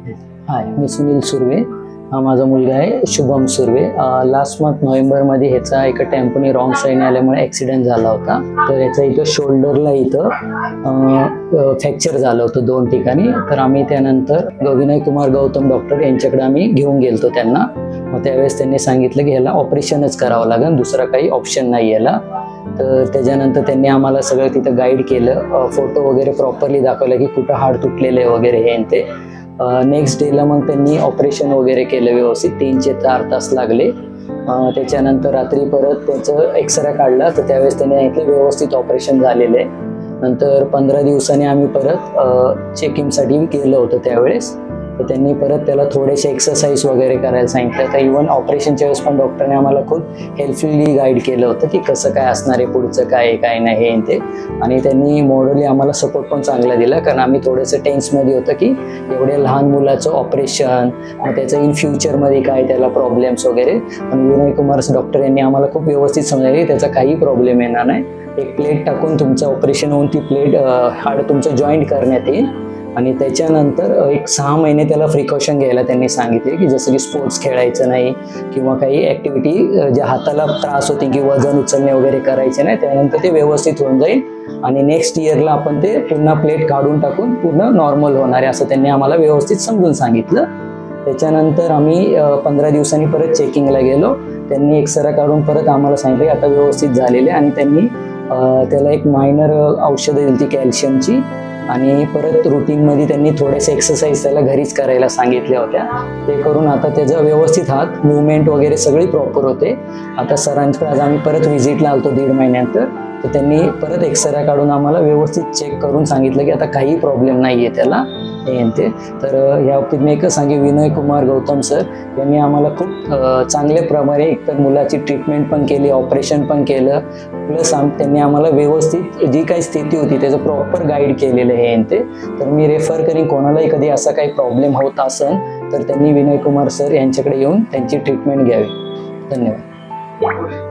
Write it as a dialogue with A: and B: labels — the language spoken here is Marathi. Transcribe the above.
A: हाय, मी सुनील सुर्वे. हा माझा मुलगा आहे शुभम सुर्वे. लास्ट मंथ नोव्हेंबरमध्ये ह्याचा एका टेम्पोने रॉंग साईन आल्यामुळे ॲक्सिडेंट झाला होता. तर याचा इथं शोल्डरला इथं फ्रॅक्चर झालं होतं 2 ठिकाणी. तर आम्ही त्यानंतर विनय कुमार गौतम डॉक्टर यांच्याकडे आम्ही घेऊन गेलतो त्यांना. मग त्यावेळेस त्यांनी सांगितलं की ह्याला ऑपरेशनच करावं लागेल, दुसरा काही ऑप्शन नाही याला. तर त्याच्यानंतर त्यांनी आम्हाला सगळं तिथं गाईड केलं, फोटो वगैरे प्रॉपरली दाखवलं की कुठं हाड तुटलेलं आहे वगैरे हे ते. नेक्स्ट डेला मग त्यांनी ऑपरेशन वगैरे केलं व्यवस्थित. 3 ते 4 तास लागले. त्याच्यानंतर रात्री परत त्याचं एक्सरे काढला, तर त्यावेळेस त्यांनी सांगितलं व्यवस्थित ऑपरेशन झालेलं आहे. नंतर 15 दिवसांनी आम्ही परत चेकिंगसाठी गेलो होतो त्यावेळेस. तर त्यांनी परत त्याला थोडेसे एक्सरसाइज वगैरे करायला सांगितलं. तर इव्हन ऑपरेशनच्या वेळेस पण डॉक्टरने आम्हाला खूप हेल्पफुली गाईड केलं होतं की कसं काय असणार आहे पुढचं, काय काय नाही हे ते. आणि त्यांनी मोरली आम्हाला सपोर्ट पण चांगला दिला, कारण आम्ही थोडंसं टेन्समध्ये होतं की एवढ्या लहान मुलाचं ऑपरेशन, मग त्याचं इन फ्युचरमध्ये काय त्याला प्रॉब्लेम्स वगैरे. पण विनय कुमार डॉक्टर यांनी आम्हाला खूप व्यवस्थित समजावलं की त्याचा काही प्रॉब्लेम येणार नाही. एक प्लेट टाकून तुमचं ऑपरेशन होऊन ती प्लेट हाड तुमचं जॉईंट करण्यात येईल. आणि त्याच्यानंतर एक 6 महिने त्याला प्रिकॉशन घ्यायला त्यांनी सांगितले, की जसं की स्पोर्ट्स खेळायचं नाही किंवा काही ॲक्टिव्हिटी ज्या हाताला त्रास होते की वजन उचलणे वगैरे करायचे नाही. त्यानंतर ते व्यवस्थित होऊन जाईल आणि नेक्स्ट इयरला आपण ते पुन्हा प्लेट काढून टाकून पूर्ण नॉर्मल होणार आहे असं त्यांनी आम्हाला व्यवस्थित समजून सांगितलं. त्याच्यानंतर आम्ही 15 दिवसांनी परत चेकिंगला गेलो. त्यांनी एक्सरे काढून परत आम्हाला सांगितलं की आता व्यवस्थित झालेले. आणि त्यांनी त्याला एक मायनर औषधं दिली ती कॅल्शियमची. आणि परत रुटीनमध्ये त्यांनी थोडेसे एक्सरसाइज त्याला घरीच करायला सांगितल्या होत्या. ते करून आता त्याचं व्यवस्थित हात मुवमेंट वगैरे सगळी प्रॉपर होते. आता सरांकडे आज आम्ही परत व्हिजिटला आलतो 1.5 महिन्यानंतर. तर त्यांनी परत एक्सरे काढून आम्हाला व्यवस्थित चेक करून सांगितलं की आता काही प्रॉब्लेम नाही आहे त्याला हे ते. तर या बाबतीत मी एकच सांगेन, विनय कुमार गौतम सर यांनी आम्हाला खूप चांगल्या प्रमाणे एकतर मुलाची ट्रीटमेंट पण केली, ऑपरेशन पण केलं, प्लस त्यांनी आम्हाला व्यवस्थित जी काही स्थिती होती त्याचं प्रॉपर गाईड केलेलं हे ते. तर मी रेफर करीन कोणालाही कधी असा काही प्रॉब्लेम होत असेल तर त्यांनी विनय कुमार सर यांच्याकडे येऊन त्यांची ट्रीटमेंट घ्यावी. धन्यवाद.